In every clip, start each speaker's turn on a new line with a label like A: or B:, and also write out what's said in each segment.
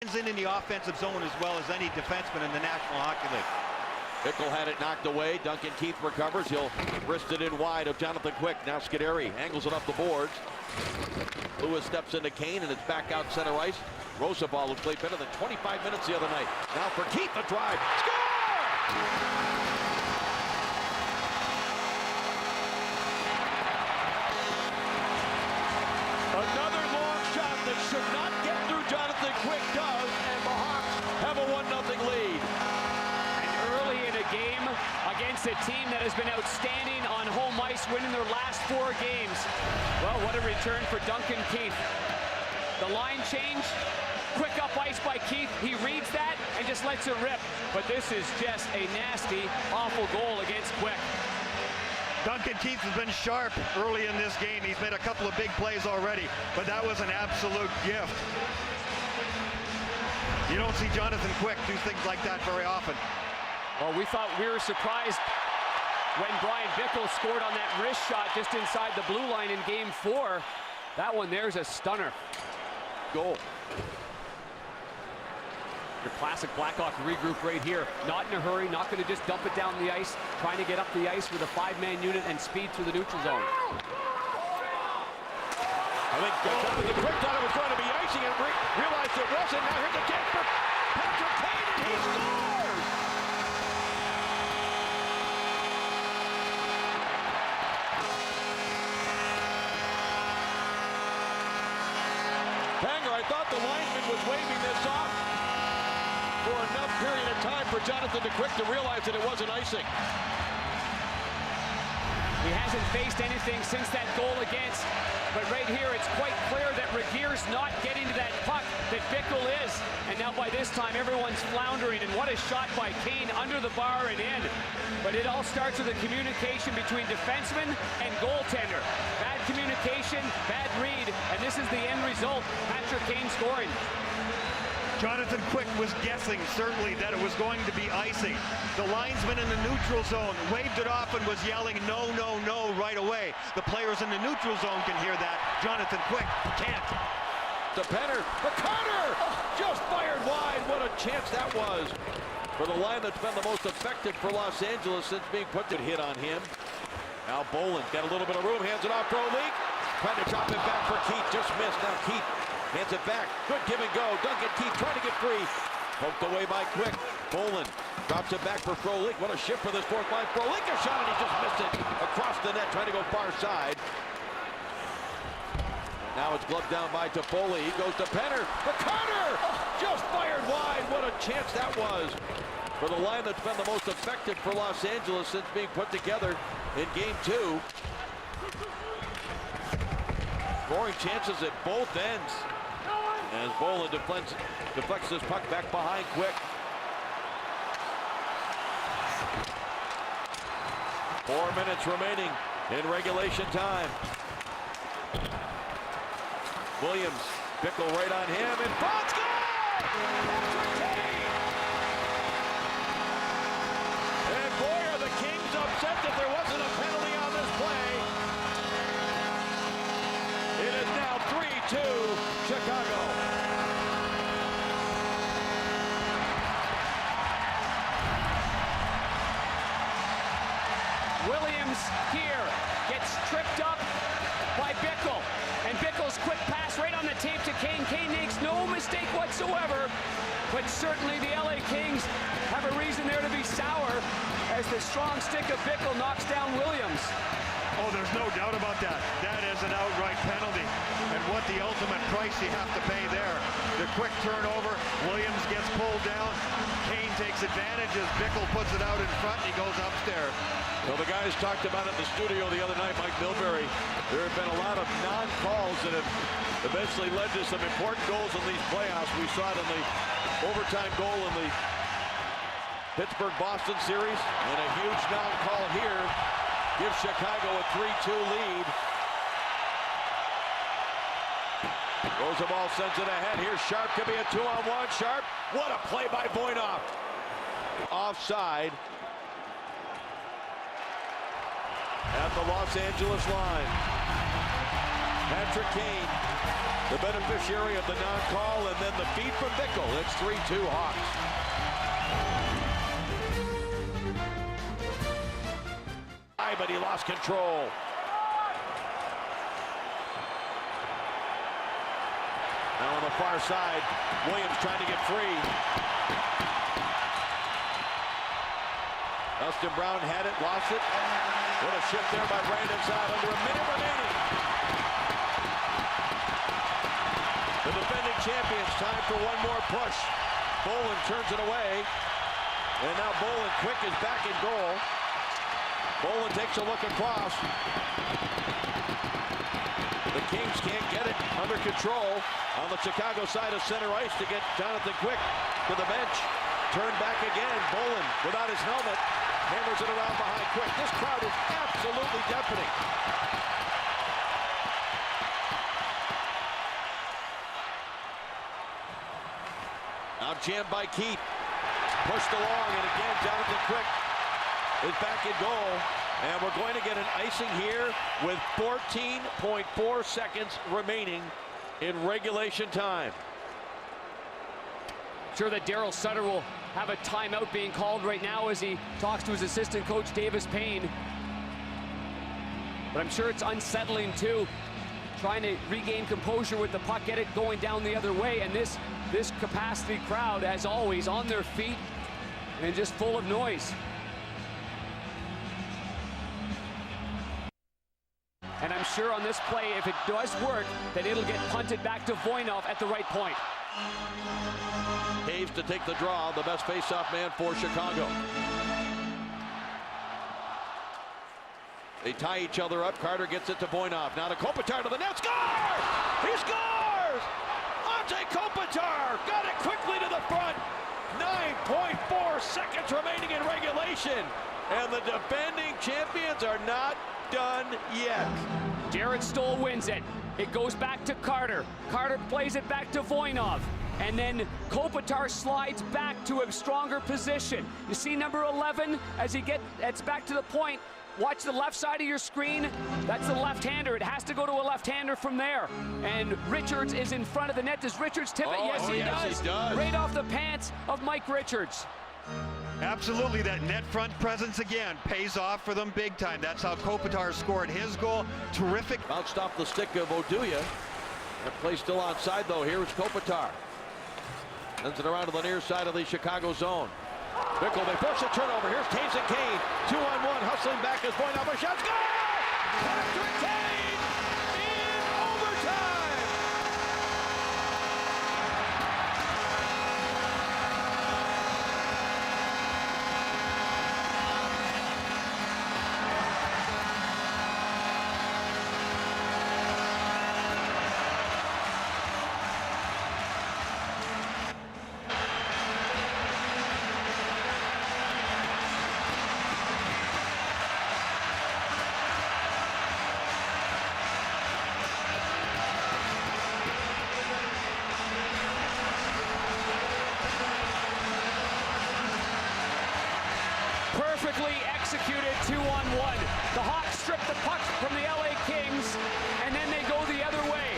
A: In the offensive zone as well as any defenseman in the National Hockey League.
B: Bickle had it knocked away. Duncan Keith recovers. He'll wrist it in wide of Jonathan Quick. Now Scuderi angles it up the boards. Lewis steps into Kane, and it's back out center ice. Rosabal, who played better than 25 minutes the other night. Now for Keith, a drive. Score! Another long shot that should not get through Jonathan Quick does, and the Hawks have a 1-0 lead.
C: And early in a game against a team that has been outstanding on home ice, winning their last 4 games. Well, what a return for Duncan Keith. The line change, quick up ice by Keith. He reads that and just lets it rip. But this is just a nasty, awful goal against Quick.
A: Duncan Keith has been sharp early in this game. He's made a couple of big plays already, but that was an absolute gift. You don't see Jonathan Quick do things like that very often.
C: Well, we were surprised when Brian Bickle scored on that wrist shot just inside the blue line in Game 4. That one there's a stunner.
B: Goal.
C: Your classic Blackhawk regroup right here. Not in a hurry, not going to just dump it down the ice, trying to get up the ice with a 5-man unit and speed through the neutral zone.
B: I think Jonathan Quick thought it was going to be icing and realized it wasn't. Now here's the kick for Patrick Kane, and he scores! Hanger, I thought the lineman was waving this off for enough period of time for Jonathan Quick to realize that it wasn't icing.
C: He hasn't faced anything since that goal against, but right here it's quite clear that Regeer's not getting to that puck that Bickle is, and now by this time everyone's floundering, and what a shot by Kane under the bar and in. But it all starts with a communication between defenseman and goaltender. Bad communication, bad read, and this is the end result. Patrick Kane scoring.
A: Jonathan Quick was guessing, certainly, that it was going to be icing. The linesman in the neutral zone waved it off and was yelling, no, no, no, right away. The players in the neutral zone can hear that. Jonathan Quick can't.
B: To Penner, the Carter! Just fired wide. What a chance that was for the line that's been the most effective for Los Angeles since being put to hit on him. Now Boland got a little bit of room, hands it off Frolik. Trying to drop it back for Keith, just missed. Now Keith hands it back. Good give and go. Duncan Keith trying to get free. Poked away by Quick. Boland drops it back for Frolik. What a shift for this fourth line. Frolik a shot, and he just missed it across the net, trying to go far side. And now it's gloved down by Toffoli. He goes to Penner. The Carter! Just fired wide. What a chance that was for the line that's been the most effective for Los Angeles since being put together in Game 2. Scoring chances at both ends. As Boland deflects this puck back behind Quick. 4 minutes remaining in regulation time. Williams, Bickle right on him, and front goal! Patrick Kane! And boy, are the Kings upset that there wasn't a penalty on this play. It is now 3-2 Chicago.
C: Williams here gets tripped up by Bickle, and Bickle's quick pass right on the tape to Kane. Kane makes no mistake whatsoever, but certainly the LA Kings have a reason there to be sour as the strong stick of Bickle knocks down Williams.
A: Oh, there's no doubt about that. That is an outright penalty. And what the ultimate price you have to pay there. The quick turnover, Williams gets pulled down. Kane takes advantage as Bickle puts it out in front, and he goes upstairs.
B: Well, the guys talked about it in the studio the other night, Mike Milbury. There have been a lot of non-calls that have eventually led to some important goals in these playoffs. We saw it in the overtime goal in the Pittsburgh-Boston series, and a huge non-call here gives Chicago a 3-2 lead. Roosevelt sends it ahead. Here's Sharp, could be a 2-on-1. Sharp, what a play by Voinov. Offside at the Los Angeles line. Patrick Kane, the beneficiary of the non-call, and then the feed from Bickle. It's 3-2 Hawks. But he lost control. Now on the far side, Williams trying to get free. Dustin Brown had it, lost it. What a shift there by Brandon Saad under a minute remaining. The defending champions, time for one more push. Bolin turns it away. And now Bolin quick is back in goal. Bolin takes a look across. The Kings can't get it under control on the Chicago side of center ice to get Jonathan Quick to the bench. Turn back again. Bolin without his helmet hammers it around behind Quick. This crowd is absolutely deafening. Now jammed by Keith. Pushed along, and again Jonathan Quick is back in goal, and we're going to get an icing here with 14.4 seconds remaining in regulation time.
C: Sure that Daryl Sutter will have a timeout being called right now as he talks to his assistant coach Davis Payne. But I'm sure it's unsettling too, trying to regain composure with the puck, get it going down the other way, and this capacity crowd, as always, on their feet and just full of noise. And I'm sure on this play, if it does work, that it'll get punted back to Voinov at the right point.
B: Taves to take the draw, the best face-off man for Chicago. They tie each other up. Carter gets it to Voinov. Now to Kopitar to the net. Scores! He scores! Ante Kopitar got it quickly to the front. 9.4 seconds remaining in regulation. And the defending champions are not done yet.
C: Jared Stoll wins it. It goes back to Carter. Carter plays it back to Voinov. And then Kopitar slides back to a stronger position. You see number 11 as it's back to the point. Watch the left side of your screen. That's the left-hander. It has to go to a left-hander from there. And Richards is in front of the net. Does Richards tip it? Yes, he does. Right off the pants of Mike Richards.
A: Absolutely, that net front presence again pays off for them big time. That's how Kopitar scored his goal. Terrific.
B: Bounced off the stick of Oduya. That play still onside though. Here's Kopitar. Sends it around to the near side of the Chicago zone. Bickle, they force a turnover. Here's Taves and Kane. 2-on-1, hustling back as Voinov. A shot. Score! Patrick Kane in overtime.
C: Perfectly executed 2-on-1. The Hawks strip the puck from the LA Kings, and then they go the other way.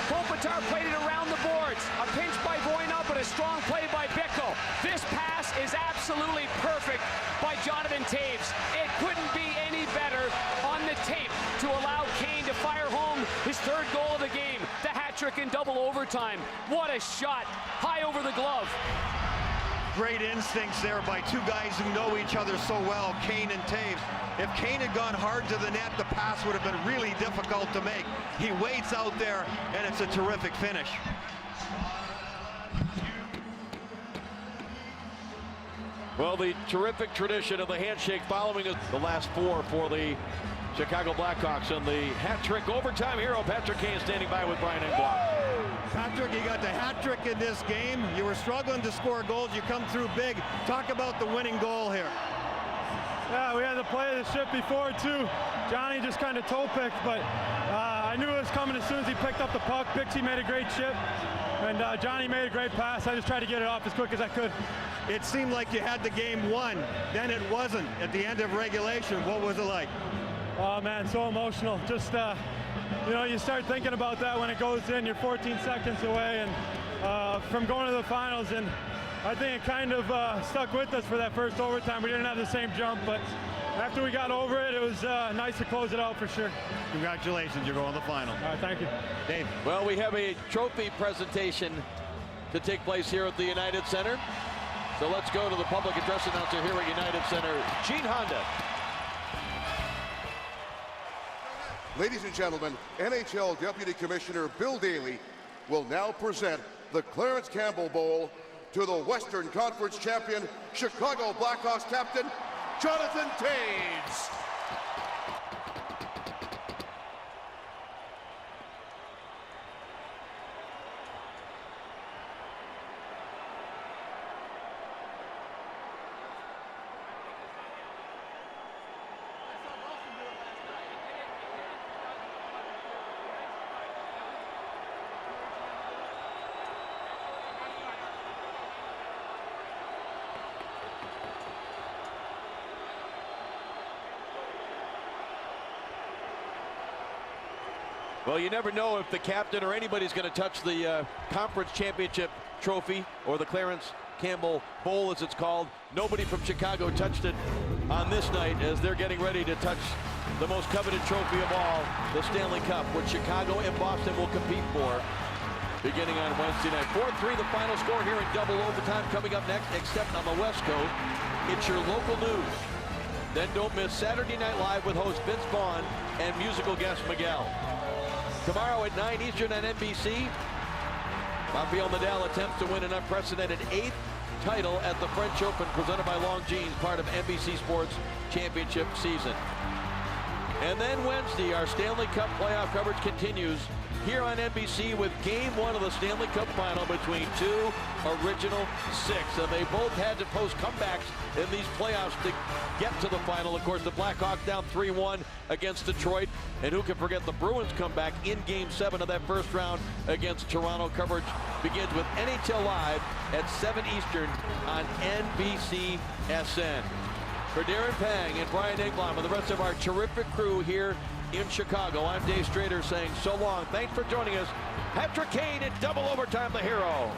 C: Kopitar played it around the boards. A pinch by Voinov, but a strong play by Bickle. This pass is absolutely perfect by Jonathan Taves. It couldn't be any better on the tape to allow Kane to fire home his third goal of the game. The hat trick in double overtime. What a shot, high over the glove.
A: Great instincts there by two guys who know each other so well, Kane and Taves. If Kane had gone hard to the net, the pass would have been really difficult to make. He waits out there, and it's a terrific finish.
B: Well, the terrific tradition of the handshake following the last four for the Chicago Blackhawks, and the hat trick overtime hero Patrick Kane standing by with Brian Engblom.
A: Patrick, you got the hat trick in this game. You were struggling to score goals. You come through big. Talk about the winning goal here.
D: Yeah, we had the play of the shift before too. Johnny just kind of toe picked, but I knew it was coming as soon as he picked up the puck. Pixie made a great chip, and Johnny made a great pass. I just tried to get it off as quick as I could.
A: It seemed like you had the game won. Then it wasn't at the end of regulation. What was it like?
D: Oh man, so emotional. Just you know, you start thinking about that when it goes in. You're 14 seconds away and from going to the finals, and I think it kind of stuck with us for that first overtime. We didn't have the same jump, but after we got over it, it was nice to close it out for sure.
A: Congratulations, you're going to the final.
D: All right, thank you.
A: Dave.
B: Well, we have a trophy presentation to take place here at the United Center. So let's go to the public address announcer here at United Center, Gene Honda.
E: Ladies and gentlemen, NHL Deputy Commissioner Bill Daly will now present the Clarence Campbell Bowl to the Western Conference champion, Chicago Blackhawks captain, Jonathan Toews.
B: Well, you never know if the captain or anybody's going to touch the conference championship trophy, or the Clarence Campbell Bowl as it's called. Nobody from Chicago touched it on this night as they're getting ready to touch the most coveted trophy of all, the Stanley Cup, which Chicago and Boston will compete for beginning on Wednesday night. 4-3 the final score here in double overtime. Coming up next, except on the West Coast, it's your local news. Then don't miss Saturday Night Live with host Vince Vaughn and musical guest Miguel. Tomorrow at 9 Eastern on NBC, Rafael Nadal attempts to win an unprecedented 8th title at the French Open presented by Longines, part of NBC Sports Championship season. And then Wednesday, our Stanley Cup playoff coverage continues here on NBC with Game 1 of the Stanley Cup Final between two original six. And they both had to post comebacks in these playoffs to get to the final. Of course, the Blackhawks down 3-1 against Detroit. And who can forget the Bruins comeback in Game 7 of that first round against Toronto. Coverage begins with NHL Live at 7 Eastern on NBCSN. For Darren Pang and Brian Englund and the rest of our terrific crew here in Chicago, I'm Dave Strader saying so long. Thanks for joining us. Patrick Kane in double overtime, the hero.